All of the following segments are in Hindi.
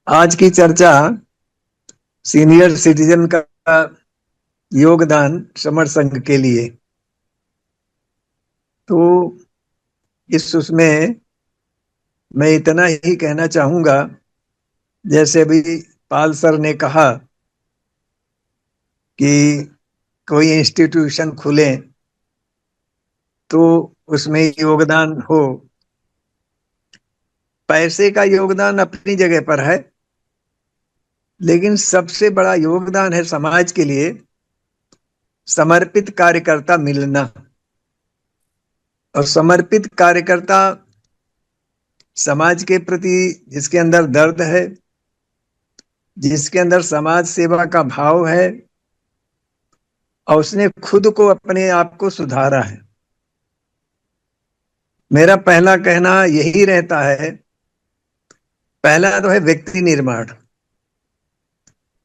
आज की चर्चा सीनियर सिटीजन का योगदान समर संघ के लिए। तो इस उसमें मैं इतना ही कहना चाहूंगा, जैसे अभी पाल सर ने कहा कि कोई इंस्टीट्यूशन खुले तो उसमें योगदान हो। पैसे का योगदान अपनी जगह पर है, लेकिन सबसे बड़ा योगदान है समाज के लिए समर्पित कार्यकर्ता मिलना। और समर्पित कार्यकर्ता समाज के प्रति जिसके अंदर दर्द है, जिसके अंदर समाज सेवा का भाव है और उसने खुद को अपने आप को सुधारा है। मेरा पहला कहना यही रहता है, पहला तो है व्यक्ति निर्माण।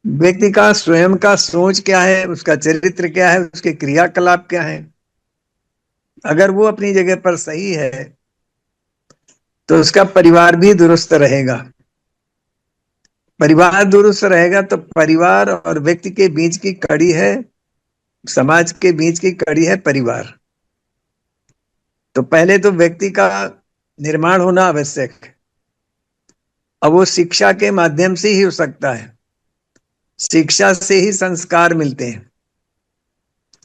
व्यक्ति का स्वयं का सोच क्या है, उसका चरित्र क्या है, उसके क्रियाकलाप क्या है। अगर वो अपनी जगह पर सही है तो उसका परिवार भी दुरुस्त रहेगा। परिवार दुरुस्त रहेगा तो परिवार और व्यक्ति के बीच की कड़ी है, समाज के बीच की कड़ी है परिवार। तो पहले तो व्यक्ति का निर्माण होना आवश्यक है। अब वो शिक्षा के माध्यम से ही हो सकता है। शिक्षा से ही संस्कार मिलते हैं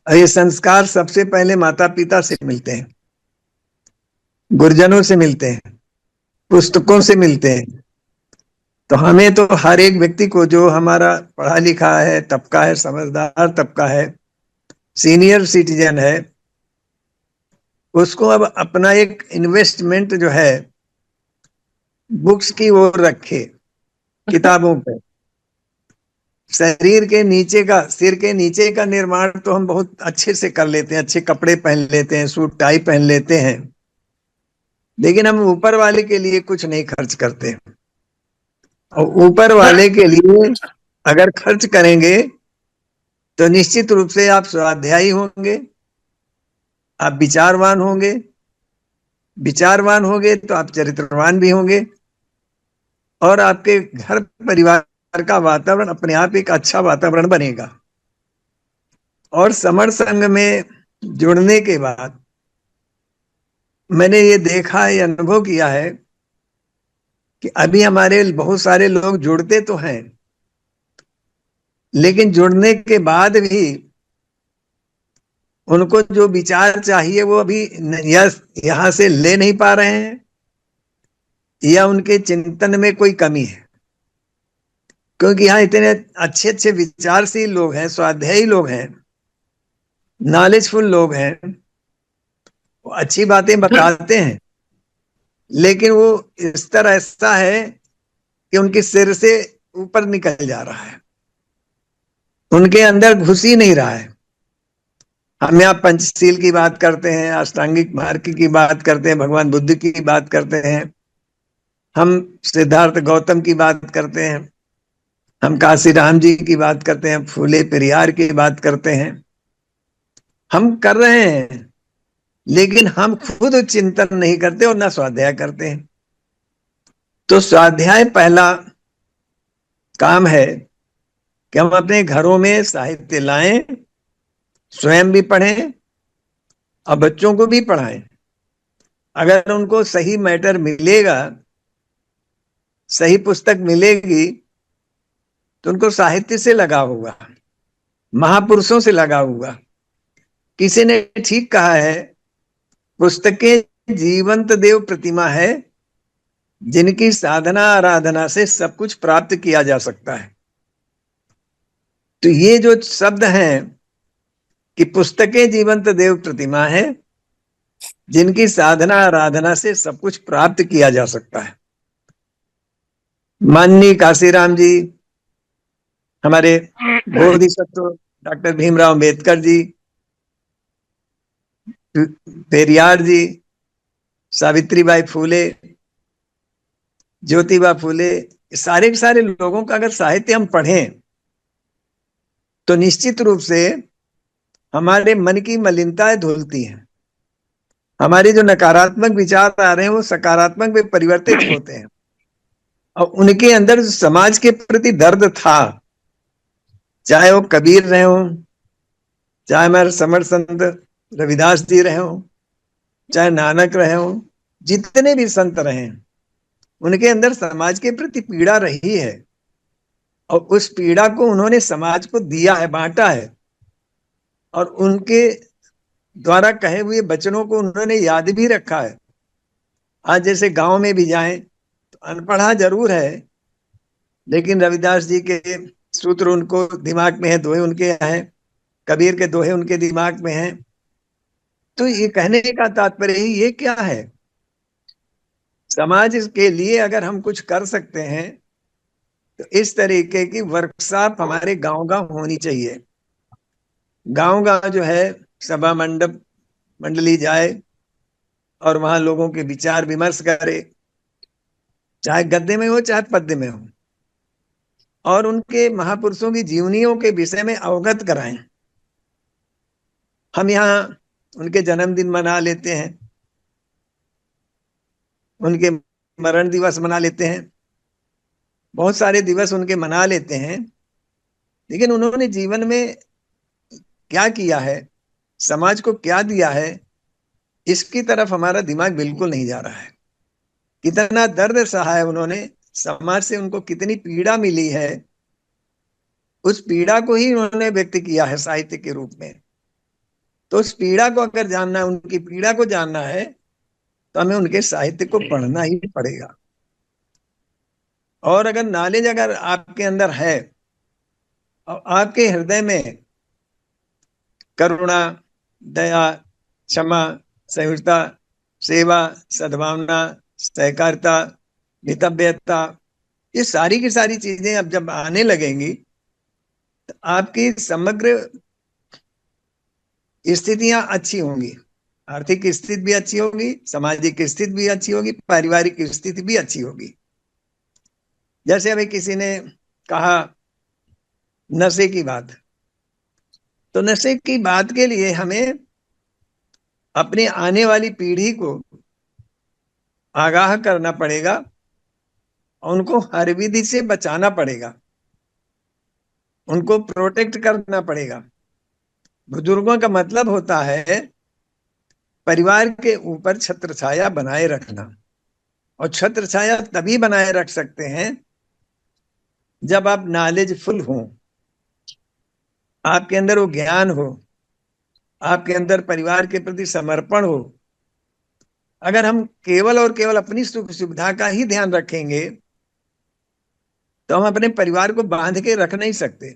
और ये संस्कार सबसे पहले माता पिता से मिलते हैं, गुरुजनों से मिलते हैं, पुस्तकों से मिलते हैं। तो हमें तो हर एक व्यक्ति को, जो हमारा पढ़ा लिखा है तबका है, समझदार तबका है, सीनियर सिटीजन है, उसको अब अपना एक इन्वेस्टमेंट जो है बुक्स की ओर रखे, किताबों पे। शरीर के नीचे का, सिर के नीचे का निर्माण तो हम बहुत अच्छे से कर लेते हैं, अच्छे कपड़े पहन लेते हैं, सूट टाई पहन लेते हैं, लेकिन हम ऊपर वाले के लिए कुछ नहीं खर्च करते। और ऊपर वाले के लिए अगर खर्च करेंगे तो निश्चित रूप से आप स्वाध्यायी होंगे, आप विचारवान होंगे, विचारवान होंगे तो आप चरित्रवान भी होंगे, और आपके घर परिवार का वातावरण अपने आप एक अच्छा वातावरण बनेगा। और समर संघ में जुड़ने के बाद मैंने ये देखा, ये अनुभव किया है कि अभी हमारे बहुत सारे लोग जुड़ते तो हैं, लेकिन जुड़ने के बाद भी उनको जो विचार चाहिए वो अभी या यहां से ले नहीं पा रहे हैं, या उनके चिंतन में कोई कमी है। क्योंकि यहाँ इतने अच्छे अच्छे विचारशील लोग हैं, स्वाध्यायी लोग हैं, नॉलेजफुल लोग हैं, वो अच्छी बातें बताते हैं, लेकिन वो स्तर ऐसा है कि उनके सिर से ऊपर निकल जा रहा है, उनके अंदर घुस ही नहीं रहा है। हम यहाँ पंचशील की बात करते हैं, अष्टांगिक मार्ग की बात करते हैं, भगवान बुद्ध की बात करते हैं, हम सिद्धार्थ गौतम की बात करते हैं, हम काशी राम जी की बात करते हैं, फूले पेरियार की बात करते हैं। हम कर रहे हैं, लेकिन हम खुद चिंतन नहीं करते और ना स्वाध्याय करते हैं। तो स्वाध्याय पहला काम है कि हम अपने घरों में साहित्य लाएं, स्वयं भी पढ़ें और बच्चों को भी पढ़ाएं। अगर उनको सही मैटर मिलेगा, सही पुस्तक मिलेगी, तो उनको साहित्य से लगाव होगा, महापुरुषों से लगाव होगा। किसी ने ठीक कहा है, पुस्तकें जीवंत देव प्रतिमा है जिनकी साधना आराधना से सब कुछ प्राप्त किया जा सकता है। तो ये जो शब्द हैं कि पुस्तकें जीवंत देव प्रतिमा है जिनकी साधना आराधना से सब कुछ प्राप्त किया जा सकता है। माननीय काशीराम जी, हमारे बोधिसत्व डॉक्टर भीमराव अंबेडकर जी, पेरियार जी, सावित्रीबाई फूले, ज्योतिबा फूले, सारे के सारे लोगों का अगर साहित्य हम पढ़ें तो निश्चित रूप से हमारे मन की मलिनताएं धुलती हैं, हमारे जो नकारात्मक विचार आ रहे हैं वो सकारात्मक में परिवर्तित होते हैं। और उनके अंदर समाज के प्रति दर्द था, चाहे वो कबीर रहे हो, चाहे हमारे समर संत रविदास जी रहे हो, चाहे नानक रहे हो, जितने भी संत रहे, उनके अंदर समाज के प्रति पीड़ा रही है, और उस पीड़ा को उन्होंने समाज को दिया है, बांटा है, और उनके द्वारा कहे हुए वचनों को उन्होंने याद भी रखा है। आज जैसे गांव में भी जाएं तो अनपढ़ा जरूर है, लेकिन रविदास जी के सूत्र उनको दिमाग में है, दोहे उनके हैं, कबीर के दोहे उनके दिमाग में हैं। तो ये कहने का तात्पर्य ये क्या है, समाज के लिए अगर हम कुछ कर सकते हैं तो इस तरीके की वर्कशॉप हमारे गांव गांव होनी चाहिए। गांव गांव जो है सभा मंडप मंडली जाए और वहां लोगों के विचार विमर्श करे, चाहे गद्दे में हो चाहे पद्य में हो, और उनके महापुरुषों की जीवनियों के विषय में अवगत कराएं। हम यहाँ उनके जन्मदिन मना लेते हैं, उनके मरण दिवस मना लेते हैं, बहुत सारे दिवस उनके मना लेते हैं, लेकिन उन्होंने जीवन में क्या किया है, समाज को क्या दिया है, इसकी तरफ हमारा दिमाग बिल्कुल नहीं जा रहा है। कितना दर्द सहा है उन्होंने, समाज से उनको कितनी पीड़ा मिली है, उस पीड़ा को ही उन्होंने व्यक्त किया है साहित्य के रूप में। तो उस पीड़ा को अगर जानना है, उनकी पीड़ा को जानना है, तो हमें उनके साहित्य को पढ़ना ही पड़ेगा। और अगर नॉलेज अगर आपके अंदर है और आपके हृदय में करुणा, दया, क्षमा, सहिष्णुता, सेवा, सद्भावना, सहकारिता, मितव्ययता, ये सारी की सारी चीजें अब जब आने लगेंगी तो आपकी समग्र स्थितियां अच्छी होंगी, आर्थिक स्थिति भी अच्छी होगी, सामाजिक स्थिति भी अच्छी होगी, पारिवारिक स्थिति भी अच्छी होगी। जैसे अभी किसी ने कहा नशे की बात, तो नशे की बात के लिए हमें अपनी आने वाली पीढ़ी को आगाह करना पड़ेगा और उनको हर विधि से बचाना पड़ेगा, उनको प्रोटेक्ट करना पड़ेगा। बुजुर्गों का मतलब होता है परिवार के ऊपर छत्र छाया बनाए रखना, और छत्र छाया तभी बनाए रख सकते हैं जब आप नॉलेजफुल हो, आपके अंदर वो ज्ञान हो, आपके अंदर परिवार के प्रति समर्पण हो। अगर हम केवल और केवल अपनी सुख सुविधा का ही ध्यान रखेंगे तो हम अपने परिवार को बांध के रख नहीं सकते।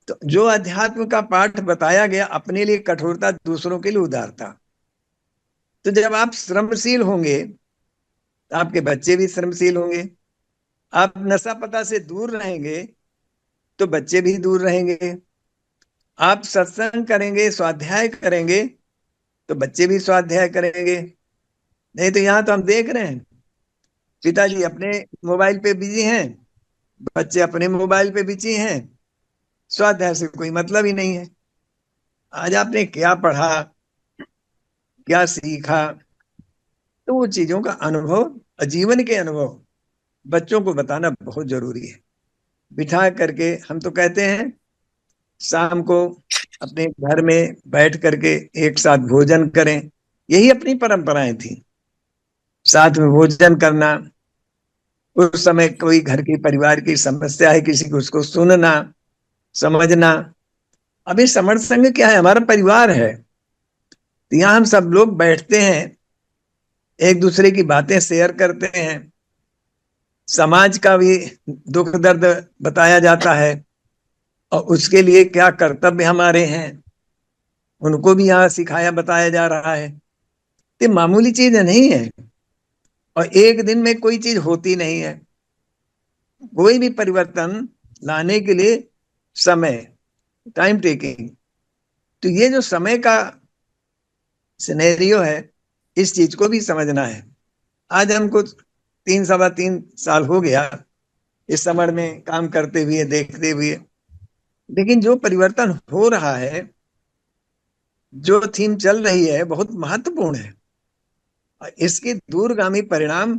तो जो अध्यात्म का पाठ बताया गया, अपने लिए कठोरता, दूसरों के लिए उदारता, तो जब आप श्रमशील होंगे तो आपके बच्चे भी श्रमशील होंगे। आप नशा पता से दूर रहेंगे तो बच्चे भी दूर रहेंगे। आप सत्संग करेंगे, स्वाध्याय करेंगे, तो बच्चे भी स्वाध्याय करेंगे। नहीं तो यहाँ तो हम देख रहे हैं पिताजी अपने मोबाइल पे बिजी हैं, बच्चे अपने मोबाइल पे बिजी हैं, स्वाध्याय से कोई मतलब ही नहीं है। आज आपने क्या पढ़ा, क्या सीखा, तो वो चीजों का अनुभव, जीवन के अनुभव बच्चों को बताना बहुत जरूरी है। बिठा करके हम तो कहते हैं शाम को अपने घर में बैठ करके एक साथ भोजन करें, यही अपनी परंपराएं थी, साथ में भोजन करना। उस समय कोई घर की परिवार की समस्या है, किसी को उसको सुनना, समझना। अभी समर्थ संघ क्या है, हमारा परिवार है, तो यहाँ हम सब लोग बैठते हैं, एक दूसरे की बातें शेयर करते हैं, समाज का भी दुख दर्द बताया जाता है, और उसके लिए क्या कर्तव्य हमारे हैं उनको भी यहाँ सिखाया बताया जा रहा है। ये मामूली चीज नहीं है, और एक दिन में कोई चीज होती नहीं है। कोई भी परिवर्तन लाने के लिए समय, टाइम टेकिंग, तो ये जो समय का सिनेरियो है, इस चीज को भी समझना है। आज हमको 3 सवा 3 साल हो गया इस समर में काम करते हुए, देखते हुए, लेकिन जो परिवर्तन हो रहा है, जो थीम चल रही है, बहुत महत्वपूर्ण है। इसके दूरगामी परिणाम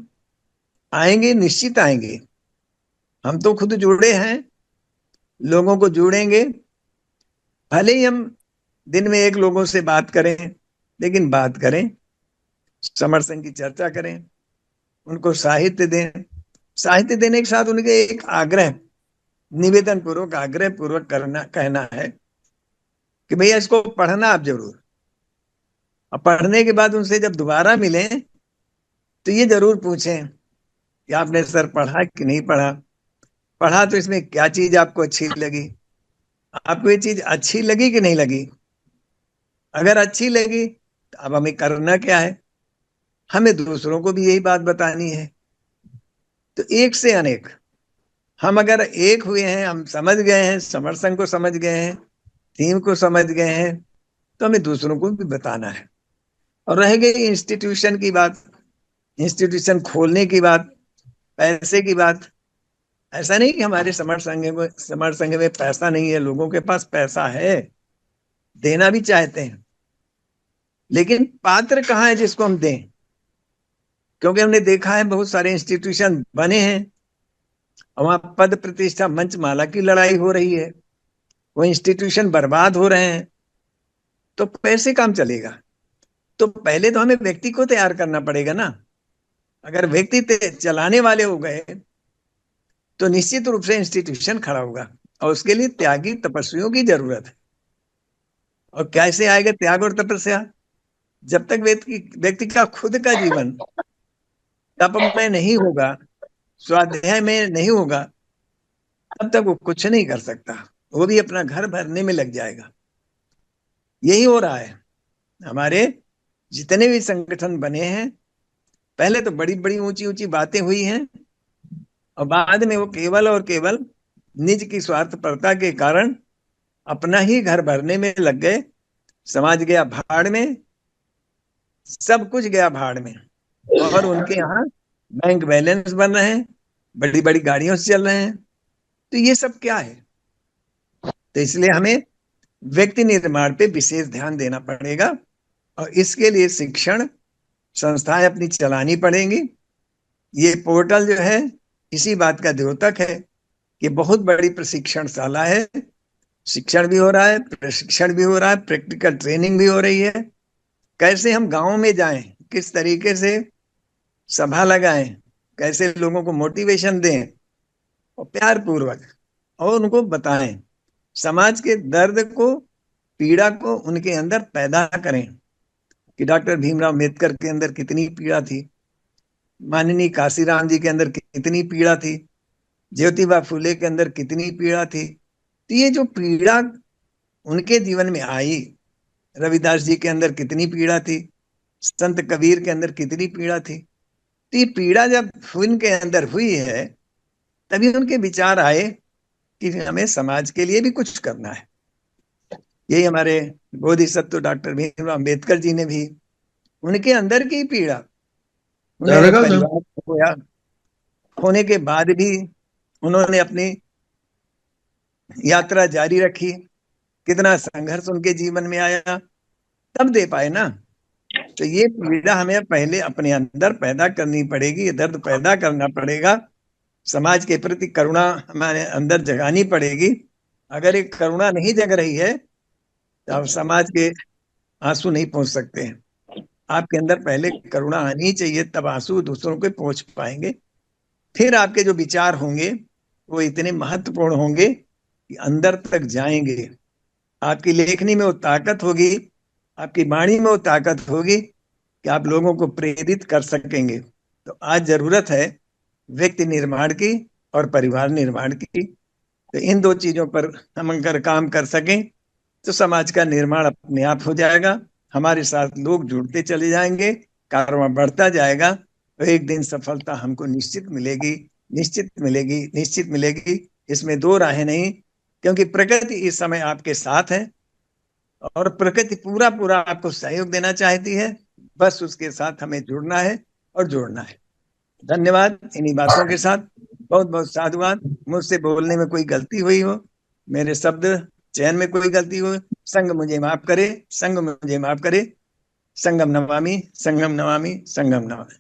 आएंगे, निश्चित आएंगे। हम तो खुद जुड़े हैं, लोगों को जोड़ेंगे। भले ही हम दिन में एक लोगों से बात करें, लेकिन बात करें, समर्थन की चर्चा करें, उनको साहित्य दें। साहित्य देने के साथ उनके एक आग्रह, निवेदन पूर्वक, आग्रह पूर्वक करना, कहना है कि भैया इसको पढ़ना आप जरूर। और पढ़ने के बाद उनसे जब दोबारा मिलें तो ये जरूर पूछें कि आपने सर पढ़ा कि नहीं पढ़ा, पढ़ा तो इसमें क्या चीज आपको अच्छी लगी, आपको ये चीज अच्छी लगी कि नहीं लगी। अगर अच्छी लगी तो अब हमें करना क्या है, हमें दूसरों को भी यही बात बतानी है। तो एक से अनेक, हम अगर एक हुए हैं, हम समझ गए हैं, समरसंघ को समझ गए हैं, थीम को समझ गए हैं, तो हमें दूसरों को भी बताना है। और रह गई इंस्टीट्यूशन की बात, इंस्टीट्यूशन खोलने की बात, पैसे की बात, ऐसा नहीं कि हमारे समर संघ में पैसा नहीं है। लोगों के पास पैसा है, देना भी चाहते हैं, लेकिन पात्र कहाँ है जिसको हम दें। क्योंकि हमने देखा है बहुत सारे इंस्टीट्यूशन बने हैं और वहां पद प्रतिष्ठा मंच माला की लड़ाई हो रही है, वो इंस्टीट्यूशन बर्बाद हो रहे हैं, तो पैसे काम चलेगा। तो पहले तो हमें व्यक्ति को तैयार करना पड़ेगा ना। अगर व्यक्ति चलाने वाले हो गए तो निश्चित रूप से इंस्टीट्यूशन खड़ा होगा, और उसके लिए त्यागी तपस्वियों की जरूरत है। और कैसे आएगा त्याग और तपस्या, जब तक व्यक्ति का खुद का जीवन तप में नहीं होगा, स्वाध्याय में नहीं होगा, तब तक वो कुछ नहीं कर सकता। वो भी अपना घर भरने में लग जाएगा। यही हो रहा है। हमारे जितने भी संगठन बने हैं, पहले तो बड़ी बड़ी ऊंची ऊंची बातें हुई हैं, और बाद में वो केवल और केवल निज की स्वार्थपरता के कारण अपना ही घर भरने में लग गए। समाज गया भाड़ में, सब कुछ गया भाड़ में। और उनके यहाँ बैंक बैलेंस बन रहे हैं, बड़ी बड़ी गाड़ियों से चल रहे हैं। तो ये सब क्या है। तो इसलिए हमें व्यक्ति निर्माण पे विशेष ध्यान देना पड़ेगा, और इसके लिए शिक्षण संस्थाएं अपनी चलानी पड़ेंगी। ये पोर्टल जो है इसी बात का द्योतक है कि बहुत बड़ी प्रशिक्षणशाला है। शिक्षण भी हो रहा है, प्रशिक्षण भी हो रहा है, प्रैक्टिकल ट्रेनिंग भी हो रही है। कैसे हम गांव में जाएं, किस तरीके से सभा लगाएं, कैसे लोगों को मोटिवेशन दें, और प्यार पूर्वक और उनको बताएं, समाज के दर्द को, पीड़ा को उनके अंदर पैदा करें कि डॉक्टर भीमराव अम्बेडकर के अंदर कितनी पीड़ा थी, माननीय काशीराम जी के अंदर कितनी पीड़ा थी, ज्योतिबा फुले के अंदर कितनी पीड़ा थी। तो ये जो पीड़ा उनके जीवन में आई, रविदास जी के अंदर कितनी पीड़ा थी, संत कबीर के अंदर कितनी पीड़ा थी। तो ये पीड़ा जब उनके अंदर हुई है, तभी उनके विचार आए कि हमें समाज के लिए भी कुछ करना है। यही हमारे बोधिसत्व डॉक्टर भीमराव अम्बेडकर जी ने भी, उनके अंदर की पीड़ा, उन्हें परिवार खोया, खोने के बाद भी उन्होंने अपनी यात्रा जारी रखी। कितना संघर्ष उनके जीवन में आया, तब दे पाए ना। तो ये पीड़ा हमें पहले अपने अंदर पैदा करनी पड़ेगी, ये दर्द पैदा करना पड़ेगा, समाज के प्रति करुणा हमारे अंदर जगानी पड़ेगी। अगर एक करुणा नहीं जग रही है तो आप समाज के आंसू नहीं पहुंच सकते हैं। आपके अंदर पहले करुणा आनी चाहिए, तब आंसू दूसरों को पहुंच पाएंगे। फिर आपके जो विचार होंगे वो इतने महत्वपूर्ण होंगे कि अंदर तक जाएंगे। आपकी लेखनी में वो ताकत होगी, आपकी वाणी में वो ताकत होगी कि आप लोगों को प्रेरित कर सकेंगे। तो आज जरूरत है व्यक्ति निर्माण की और परिवार निर्माण की। तो इन दो चीजों पर हम अगर काम कर सकें तो समाज का निर्माण अपने आप हो जाएगा। हमारे साथ लोग जुड़ते चले जाएंगे, कारवां बढ़ता जाएगा, तो एक दिन सफलता हमको निश्चित मिलेगी, निश्चित मिलेगी, निश्चित मिलेगी। इसमें दो राहें नहीं, क्योंकि प्रकृति इस समय आपके साथ है और प्रकृति पूरा पूरा आपको सहयोग देना चाहती है। बस उसके साथ हमें जुड़ना है और जोड़ना है। धन्यवाद। इन्हीं बातों के साथ बहुत बहुत साधुवाद। मुझसे बोलने में कोई गलती हुई हो, मेरे शब्द चयन में कोई गलती हो, संग मुझे माफ करे, संग मुझे माफ करे। संगम नमामि, संगम नमामि, संगम नमामि।